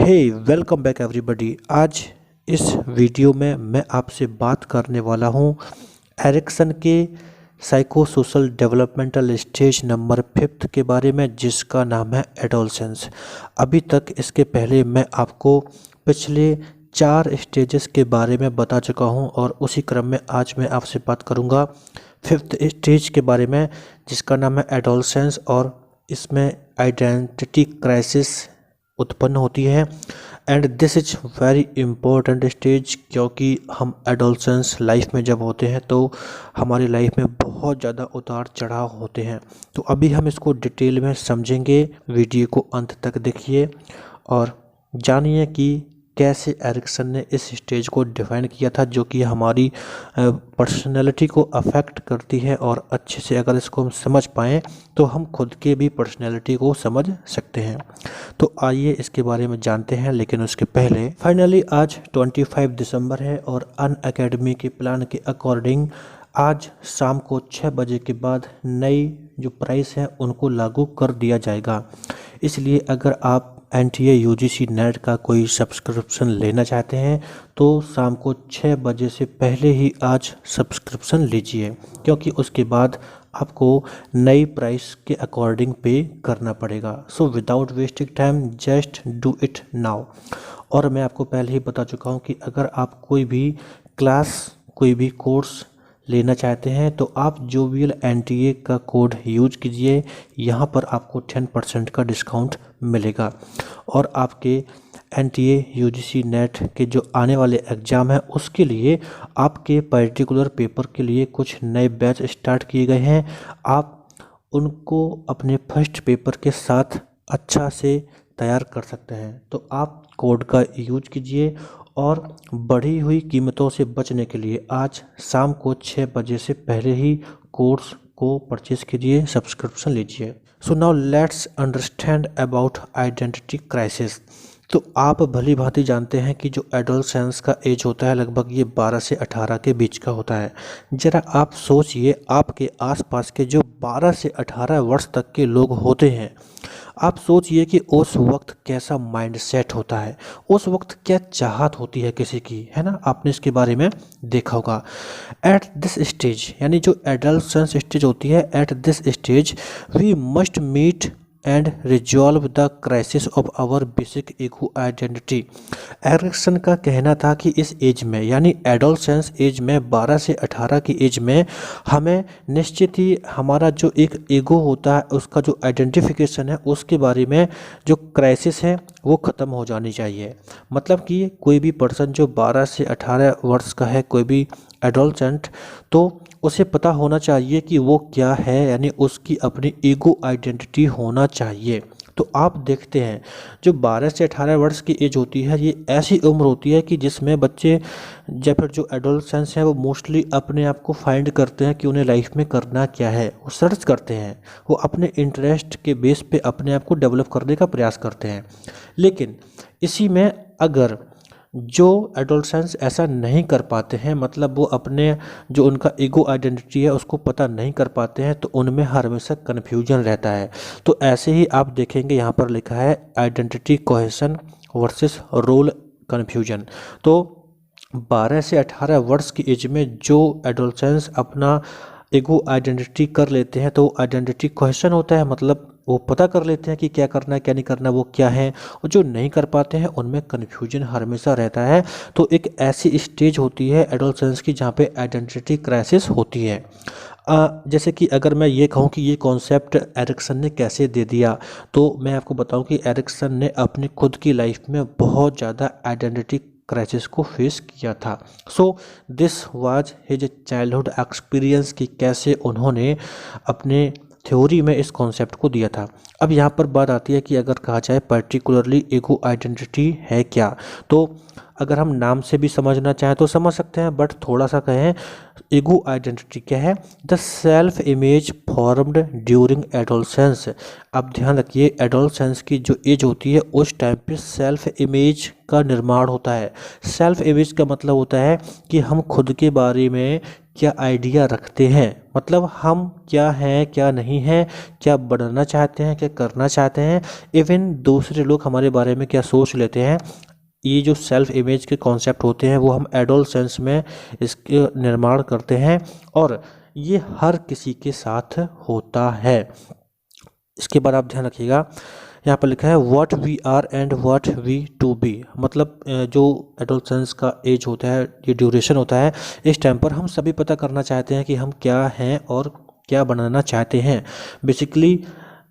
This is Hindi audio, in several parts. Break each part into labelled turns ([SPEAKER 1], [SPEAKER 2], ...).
[SPEAKER 1] हे वेलकम बैक एवरीबॉडी। आज इस वीडियो में मैं आपसे बात करने वाला हूँ एरिक्सन के psycho social developmental stage number 5 के बारे में, जिसका नाम है एडोलसेंस। अभी तक इसके पहले मैं आपको पिछले 4 स्टेजेस के बारे में बता चुका हूँ और उसी क्रम में आज मैं आपसे बात करूँगा 5th स्टेज के बारे में, जिसका नाम है एडोलसेंस। और इसमें आइडेंटिटी क्राइसिस उत्पन्न होती है and this is very important stage, क्योंकि हम एडोलसेंस लाइफ में जब होते हैं तो हमारी लाइफ में बहुत ज़्यादा उतार चढ़ाव होते हैं। तो अभी हम इसको डिटेल में समझेंगे। वीडियो को अंत तक देखिए और जानिए कि कैसे एरिक्सन ने इस स्टेज को डिफ़ाइन किया था, जो कि हमारी पर्सनैलिटी को अफेक्ट करती है। और अच्छे से अगर इसको हम समझ पाएँ तो हम खुद के भी पर्सनैलिटी को समझ सकते हैं। तो आइए इसके बारे में जानते हैं, लेकिन उसके पहले फाइनली आज 25 दिसंबर है और अन अकेडमी के प्लान के अकॉर्डिंग आज शाम को 6 बजे के बाद नई जो प्राइस है उनको लागू कर दिया जाएगा। इसलिए अगर आप NTA UGC नेट का कोई सब्सक्रिप्शन लेना चाहते हैं तो शाम को 6 बजे से पहले ही आज सब्सक्रिप्शन लीजिए, क्योंकि उसके बाद आपको नई प्राइस के अकॉर्डिंग पे करना पड़ेगा। So without wasting time just do it now. और मैं आपको पहले ही बता चुका हूँ कि अगर आप कोई भी क्लास कोई भी कोर्स लेना चाहते हैं तो आप जोवियल NTA का कोड यूज कीजिए। यहाँ पर आपको 10% का डिस्काउंट मिलेगा। और आपके NTA UGC नेट के जो आने वाले एग्ज़ाम है उसके लिए आपके पर्टिकुलर पेपर के लिए कुछ नए बैच स्टार्ट किए गए हैं। आप उनको अपने फर्स्ट पेपर के साथ अच्छा से तैयार कर सकते हैं। तो आप कोड का यूज कीजिए और बढ़ी हुई कीमतों से बचने के लिए आज शाम को 6 बजे से पहले ही कोर्स को परचेज कीजिए, सब्सक्रिप्शन लीजिए। So now let's understand about identity crisis. तो आप भली भांति जानते हैं कि जो एडोलसेंस का एज होता है लगभग ये 12 से 18 के बीच का होता है। ज़रा आप सोचिए, आपके आसपास के जो 12 से 18 वर्ष तक के लोग होते हैं, आप सोचिए कि उस वक्त कैसा माइंडसेट होता है, उस वक्त क्या चाहत होती है किसी की, है ना। आपने इसके बारे में देखा होगा। एट दिस स्टेज, यानी जो एडोलसेंस स्टेज होती है, at this stage we must meet and resolve the crisis of our basic ego identity. Erikson का कहना था कि इस एज में, यानी एडोलसेंस एज में, 12 से 18 की एज में हमें निश्चित ही हमारा जो एक ईगो होता है उसका जो आइडेंटिफिकेशन है उसके बारे में जो क्राइसिस है वो ख़त्म हो जानी चाहिए। मतलब कि कोई भी पर्सन जो 12 से 18 वर्ष का है, कोई भी एडोलसेंट, तो उसे पता होना चाहिए कि वो क्या है, यानी उसकी अपनी ईगो आइडेंटिटी होना चाहिए। तो आप देखते हैं जो 12 से 18 वर्ष की एज होती है ये ऐसी उम्र होती है कि जिसमें बच्चे या फिर जो एडोलसेंस हैं वो मोस्टली अपने आप को फाइंड करते हैं कि उन्हें लाइफ में करना क्या है। वो सर्च करते हैं, वो अपने इंटरेस्ट के बेस पे अपने आप को डेवलप करने का प्रयास करते हैं। लेकिन इसी में अगर जो एडोलसेंस ऐसा नहीं कर पाते हैं, मतलब वो अपने जो उनका ईगो आइडेंटिटी है उसको पता नहीं कर पाते हैं, तो उनमें हर हमेशा कन्फ्यूजन रहता है। तो ऐसे ही आप देखेंगे यहाँ पर लिखा है identity cohesion versus role confusion. तो 12 से 18 वर्ष की एज में जो एडोलसेंस अपना ईगो आइडेंटिटी कर लेते हैं तो आइडेंटिटी कोहेशन होता है, मतलब वो पता कर लेते हैं कि क्या करना है क्या नहीं करना, वो क्या है। और जो नहीं कर पाते हैं उनमें कन्फ्यूजन हमेशा रहता है। तो एक ऐसी स्टेज होती है एडोलसेंस की जहाँ पे आइडेंटिटी क्राइसिस होती है। जैसे कि अगर मैं ये कहूँ कि ये कॉन्सेप्ट एरिक्सन ने कैसे दे दिया, तो मैं आपको बताऊँ कि एरिक्सन ने अपनी खुद की लाइफ में बहुत ज़्यादा आइडेंटिटी क्राइसिस को फेस किया था। So this was his childhood experience कि कैसे उन्होंने अपने थ्योरी में इस कॉन्सेप्ट को दिया था। अब यहाँ पर बात आती है कि अगर कहा जाए पर्टिकुलरली ईगो आइडेंटिटी है क्या, तो अगर हम नाम से भी समझना चाहें तो समझ सकते हैं, बट थोड़ा सा कहें ईगो आइडेंटिटी क्या है। The self image formed during adolescence. अब ध्यान रखिए, एडोलसेंस की जो एज होती है उस टाइम पे सेल्फ इमेज का निर्माण होता है। सेल्फ इमेज का मतलब होता है कि हम खुद के बारे में क्या आइडिया रखते हैं, मतलब हम क्या हैं क्या नहीं हैं, क्या बनना चाहते हैं क्या करना चाहते हैं, इवन दूसरे लोग हमारे बारे में क्या सोच लेते हैं। ये जो सेल्फ इमेज के कॉन्सेप्ट होते हैं वो हम एडोलसेंस में इसके निर्माण करते हैं और ये हर किसी के साथ होता है। इसके बाद आप ध्यान रखिएगा, यहाँ पर लिखा है what we are and what we to be, मतलब जो एडोलसेंस का एज होता है, ये ड्यूरेशन होता है, इस टाइम पर हम सभी पता करना चाहते हैं कि हम क्या हैं और क्या बनाना चाहते हैं। बेसिकली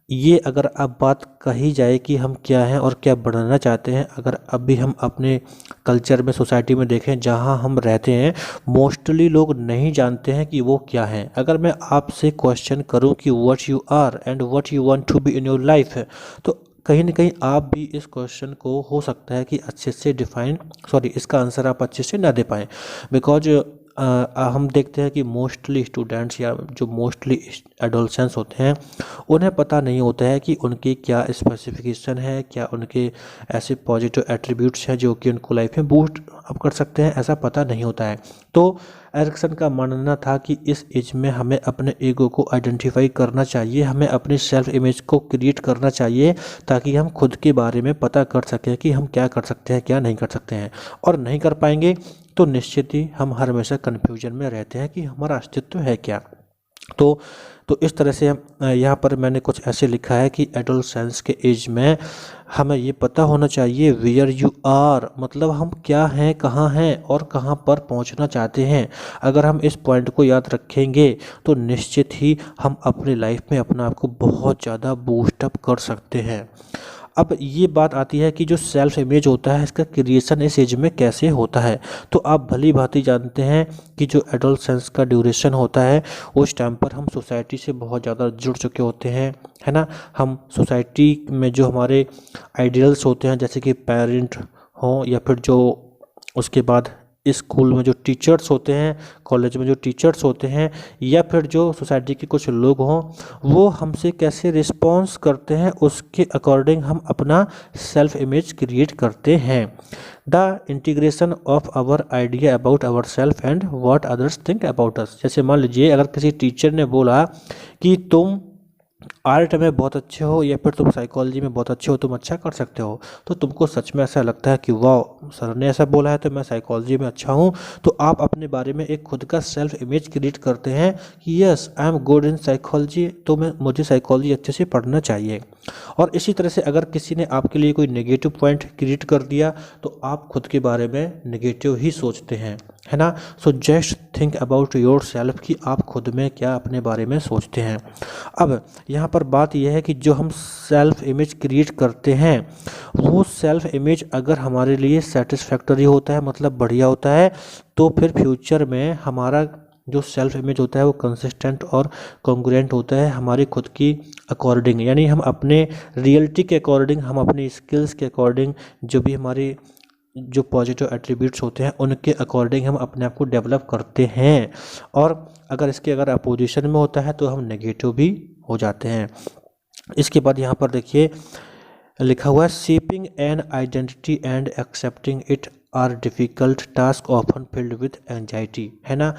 [SPEAKER 1] ये अगर अब बात कही जाए कि हम क्या हैं और क्या बनना चाहते हैं, अगर अभी हम अपने कल्चर में सोसाइटी में देखें जहां हम रहते हैं, मोस्टली लोग नहीं जानते हैं कि वो क्या हैं। अगर मैं आपसे क्वेश्चन करूं कि what you are and what you want to be in your life, तो कहीं ना कहीं आप भी इस क्वेश्चन को हो सकता है कि अच्छे से इसका आंसर आप अच्छे से ना दे पाएँ। बिकॉज हम देखते हैं कि मोस्टली स्टूडेंट्स या जो मोस्टली एडोलसेंस होते हैं उन्हें पता नहीं होता है कि उनकी क्या स्पेसिफिकेशन है, क्या उनके ऐसे पॉजिटिव एट्रीब्यूट्स हैं जो कि उनको लाइफ में बूस्ट अप कर सकते हैं, ऐसा पता नहीं होता है। तो एरिक्सन का मानना था कि इस एज में हमें अपने ईगो को आइडेंटिफाई करना चाहिए, हमें अपनी सेल्फ इमेज को क्रिएट करना चाहिए ताकि हम खुद के बारे में पता कर सकें कि हम क्या कर सकते हैं क्या नहीं कर सकते हैं। और नहीं कर पाएंगे तो निश्चित ही हम हर हमेशा कन्फ्यूजन में रहते हैं कि हमारा अस्तित्व है क्या। तो इस तरह से यहाँ पर मैंने कुछ ऐसे लिखा है कि एडोलसेंस के एज में हमें ये पता होना चाहिए वेयर यू आर, मतलब हम क्या हैं कहाँ हैं और कहाँ पर पहुँचना चाहते हैं। अगर हम इस पॉइंट को याद रखेंगे तो निश्चित ही हम अपनी लाइफ में अपने आप को बहुत ज़्यादा बूस्टअप कर सकते हैं। अब ये बात आती है कि जो सेल्फ इमेज होता है इसका क्रिएशन इस एज में कैसे होता है। तो आप भली भांति जानते हैं कि जो एडोलसेंस का ड्यूरेशन होता है उस टाइम पर हम सोसाइटी से बहुत ज़्यादा जुड़ चुके होते हैं, है ना। हम सोसाइटी में जो हमारे आइडियल्स होते हैं जैसे कि पेरेंट हों या फिर जो उसके बाद स्कूल में जो टीचर्स होते हैं, कॉलेज में जो टीचर्स होते हैं, या फिर जो सोसाइटी के कुछ लोग हों, वो हमसे कैसे रिस्पॉन्स करते हैं उसके अकॉर्डिंग हम अपना सेल्फ इमेज क्रिएट करते हैं। The integration of our idea about our self and what others think about us. जैसे मान लीजिए अगर किसी टीचर ने बोला कि तुम आर्ट में बहुत अच्छे हो या फिर तुम साइकोलॉजी में बहुत अच्छे हो, तुम अच्छा कर सकते हो, तो तुमको सच में ऐसा लगता है कि वाह सर ने ऐसा बोला है तो मैं साइकोलॉजी में अच्छा हूँ, तो आप अपने बारे में एक खुद का सेल्फ इमेज क्रिएट करते हैं कि yes I am good in psychology, तो मुझे साइकोलॉजी अच्छे से पढ़ना चाहिए। और इसी तरह से अगर किसी ने आपके लिए कोई नेगेटिव पॉइंट क्रिएट कर दिया तो आप खुद के बारे में नेगेटिव ही सोचते हैं, है ना। So just think about your self कि आप खुद में क्या अपने बारे में सोचते हैं। अब यहाँ पर बात यह है कि जो हम सेल्फ इमेज क्रिएट करते हैं वो सेल्फ इमेज अगर हमारे लिए सेटिस्फैक्टरी होता है, मतलब बढ़िया होता है, तो फिर फ्यूचर में हमारा जो सेल्फ इमेज होता है वो कंसिस्टेंट और कॉन्ग्रुएंट होता है हमारी खुद की अकॉर्डिंग, यानी हम अपने रियलिटी के अकॉर्डिंग, हम अपनी स्किल्स के अकॉर्डिंग, जो भी हमारी जो पॉजिटिव एट्रीब्यूट्स होते हैं उनके अकॉर्डिंग हम अपने आप को डेवलप करते हैं। और अगर अपोजिशन में होता है तो हम नेगेटिव भी हो जाते हैं। इसके बाद यहाँ पर देखिए लिखा हुआ है shaping an identity and accepting it are difficult task often filled with anxiety, है ना।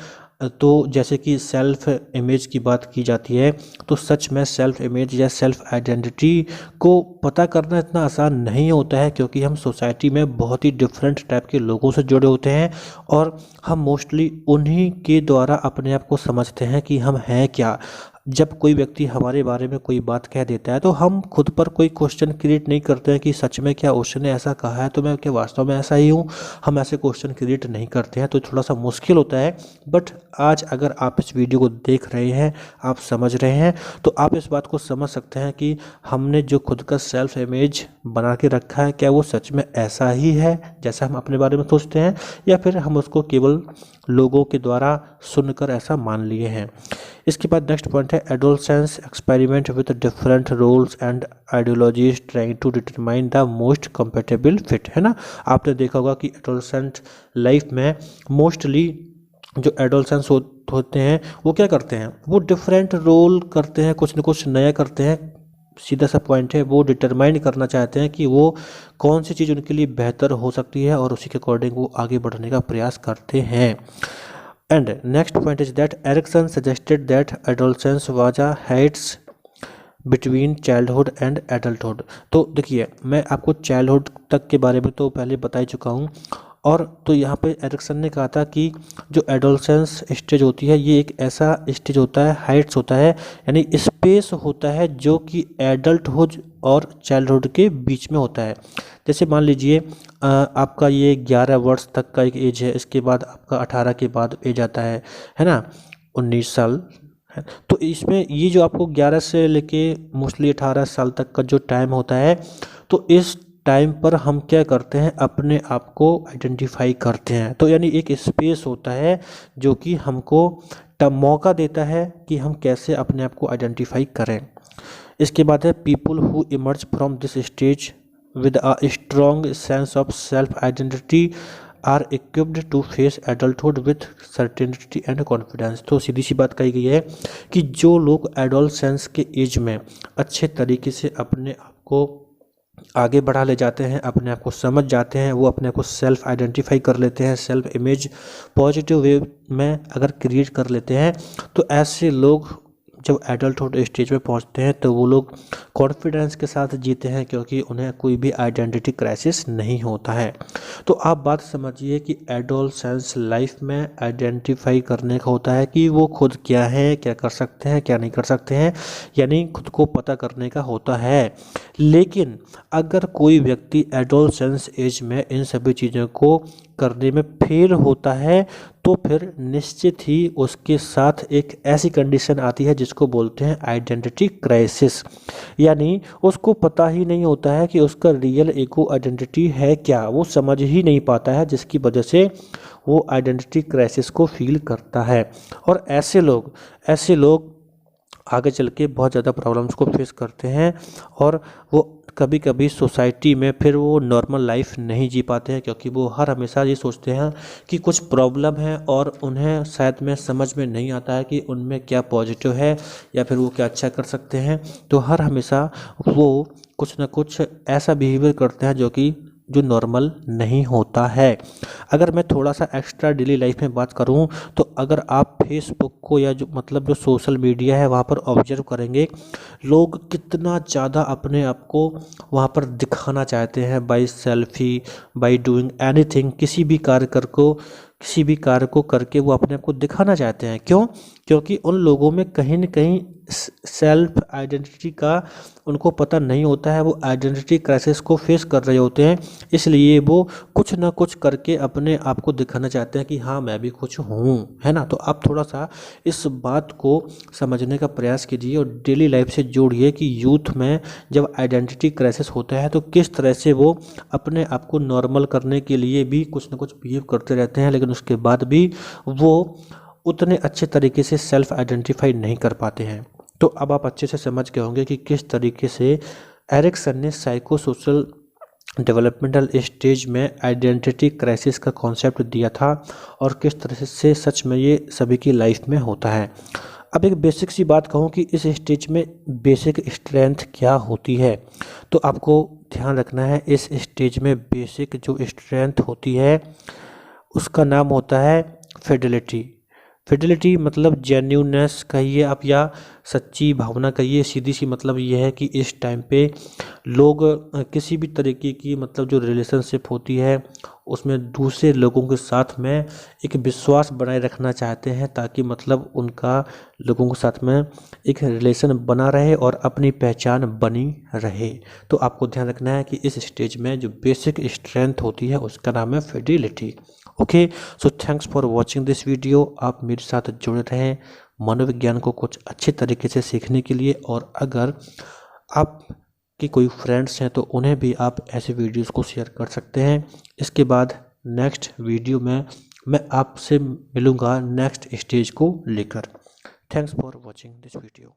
[SPEAKER 1] तो जैसे कि सेल्फ इमेज की बात की जाती है तो सच में सेल्फ इमेज या सेल्फ आइडेंटिटी को पता करना इतना आसान नहीं होता है, क्योंकि हम सोसाइटी में बहुत ही डिफरेंट टाइप के लोगों से जुड़े होते हैं और हम मोस्टली उन्हीं के द्वारा अपने आप को समझते हैं कि हम हैं क्या। जब कोई व्यक्ति हमारे बारे में कोई बात कह देता है तो हम खुद पर कोई क्वेश्चन क्रिएट नहीं करते हैं कि सच में क्या उसने ऐसा कहा है तो मैं क्या वास्तव में ऐसा ही हूँ, हम ऐसे क्वेश्चन क्रिएट नहीं करते हैं, तो थोड़ा सा मुश्किल होता है। बट आज अगर आप इस वीडियो को देख रहे हैं, आप समझ रहे हैं, तो आप इस बात को समझ सकते हैं कि हमने जो खुद का सेल्फ इमेज बना के रखा है क्या वो सच में ऐसा ही है जैसा हम अपने बारे में सोचते हैं, या फिर हम उसको केवल लोगों के द्वारा सुनकर ऐसा मान लिए हैं। इसके बाद नेक्स्ट पॉइंट है adolescence experiment with different roles and ideologies trying to determine the most compatible fit, है ना। आपने देखा होगा कि एडोलसेंट लाइफ में मोस्टली जो एडोलसेंस होते हैं वो क्या करते हैं, वो डिफरेंट रोल करते हैं, कुछ न कुछ नया करते हैं। सीधा सा पॉइंट है, वो डिटरमाइन करना चाहते हैं कि वो कौन सी चीज़ उनके लिए बेहतर हो सकती है और उसी के अकॉर्डिंग वो आगे बढ़ने का प्रयास करते हैं। And next point is that Erikson suggested that adolescence was a hiatus between childhood and adulthood. तो देखिए, मैं आपको चाइल्डहुड तक के बारे में तो पहले बता ही चुका हूँ, और तो यहाँ पे एरिक्सन ने कहा था कि जो एडोलसेंस स्टेज होती है ये एक ऐसा स्टेज होता है, हाइट्स होता है, यानी स्पेस होता है जो कि एडल्टहुड और चाइल्डहुड के बीच में होता है। जैसे मान लीजिए आपका ये 11 वर्ष तक का एक एज है, इसके बाद आपका 18 के बाद एज आता है ना, 19 साल है। तो इसमें ये जो आपको 11 से लेके मोस्टली 18 साल तक का जो टाइम होता है, तो इस टाइम पर हम क्या करते हैं, अपने आप को आइडेंटिफाई करते हैं। तो यानी एक स्पेस होता है जो कि हमको मौका देता है कि हम कैसे अपने आप को आइडेंटिफाई करें। इसके बाद है people who emerge from this stage with a strong sense of self identity are equipped to face adulthood with certainty and confidence. तो सीधी सी बात कही गई है कि जो लोग एडोलसेंस के एज में अच्छे तरीके से अपने आप को आगे बढ़ा ले जाते हैं, अपने आप को समझ जाते हैं, वो अपने आप को सेल्फ आइडेंटिफाई कर लेते हैं, सेल्फ इमेज पॉजिटिव वे में अगर क्रिएट कर लेते हैं, तो ऐसे लोग जब एडल्टहुड स्टेज पे पहुंचते हैं तो वो लोग कॉन्फिडेंस के साथ जीते हैं, क्योंकि उन्हें कोई भी आइडेंटिटी क्राइसिस नहीं होता है। तो आप बात समझिए कि एडोलसेंस लाइफ में आइडेंटिफाई करने का होता है कि वो खुद क्या है, क्या कर सकते हैं, क्या नहीं कर सकते हैं, यानी खुद को पता करने का होता है। लेकिन अगर कोई व्यक्ति एडोलसेंस एज में इन सभी चीज़ों को करने में फेल होता है, तो फिर निश्चित ही उसके साथ एक ऐसी कंडीशन आती है जिसको बोलते हैं आइडेंटिटी क्राइसिस। यानी उसको पता ही नहीं होता है कि उसका रियल ईगो आइडेंटिटी है क्या, वो समझ ही नहीं पाता है, जिसकी वजह से वो आइडेंटिटी क्राइसिस को फील करता है। और ऐसे लोग आगे चल के बहुत ज़्यादा प्रॉब्लम्स को फेस करते हैं, और वो कभी कभी सोसाइटी में फिर वो नॉर्मल लाइफ नहीं जी पाते हैं, क्योंकि वो हर हमेशा ये सोचते हैं कि कुछ प्रॉब्लम है और उन्हें शायद में समझ में नहीं आता है कि उनमें क्या पॉजिटिव है या फिर वो क्या अच्छा कर सकते हैं। तो हर हमेशा वो कुछ ना कुछ ऐसा बिहेवियर करते हैं जो नॉर्मल नहीं होता है। अगर मैं थोड़ा सा एक्स्ट्रा डेली लाइफ में बात करूं, तो अगर आप फेसबुक को या जो सोशल मीडिया है वहां पर ऑब्जर्व करेंगे, लोग कितना ज़्यादा अपने आप को वहां पर दिखाना चाहते हैं, by selfie, by doing anything, किसी भी कार्य को करके वो अपने आप को दिखाना चाहते हैं। क्यों? क्योंकि उन लोगों में कहीं न कहीं सेल्फ आइडेंटिटी का उनको पता नहीं होता है, वो आइडेंटिटी क्राइसिस को फेस कर रहे होते हैं, इसलिए वो कुछ ना कुछ करके अपने आप को दिखाना चाहते हैं कि हाँ मैं भी कुछ हूँ, है ना। तो आप थोड़ा सा इस बात को समझने का प्रयास कीजिए और डेली लाइफ से जोड़िए कि यूथ में जब आइडेंटिटी क्राइसिस होता है तो किस तरह से वो अपने आप को नॉर्मल करने के लिए भी कुछ ना कुछ बिहेव करते रहते हैं, लेकिन उसके बाद भी वो उतने अच्छे तरीके से सेल्फ आइडेंटिफाई नहीं कर पाते हैं। तो अब आप अच्छे से समझ गए होंगे कि किस तरीके से एरिक्सन ने साइको सोशल डेवलपमेंटल स्टेज में आइडेंटिटी क्राइसिस का कॉन्सेप्ट दिया था और किस तरह से सच में ये सभी की लाइफ में होता है। अब एक बेसिक सी बात कहूँ कि इस स्टेज में बेसिक स्ट्रेंथ क्या होती है, तो आपको ध्यान रखना है इस स्टेज में बेसिक जो स्ट्रेंथ होती है उसका नाम होता है फिडेलिटी। फिडेलिटी मतलब जेन्यूननेस कहिए आप या सच्ची भावना कहिए। सीधी सी मतलब ये है कि इस टाइम पे लोग किसी भी तरीके की मतलब जो रिलेशनशिप होती है उसमें दूसरे लोगों के साथ में एक विश्वास बनाए रखना चाहते हैं, ताकि मतलब उनका लोगों के साथ में एक रिलेशन बना रहे और अपनी पहचान बनी रहे। तो आपको ध्यान रखना है कि इस स्टेज में जो बेसिक स्ट्रेंथ होती है उसका नाम है Fidelity. Okay, so thanks for watching this video. आप मेरे साथ जुड़े रहें मनोविज्ञान को कुछ अच्छे तरीके से सीखने के लिए, और अगर आप कि कोई फ्रेंड्स हैं तो उन्हें भी आप ऐसे वीडियोस को शेयर कर सकते हैं। इसके बाद नेक्स्ट वीडियो में मैं आपसे मिलूँगा नेक्स्ट स्टेज को लेकर। Thanks for watching this video.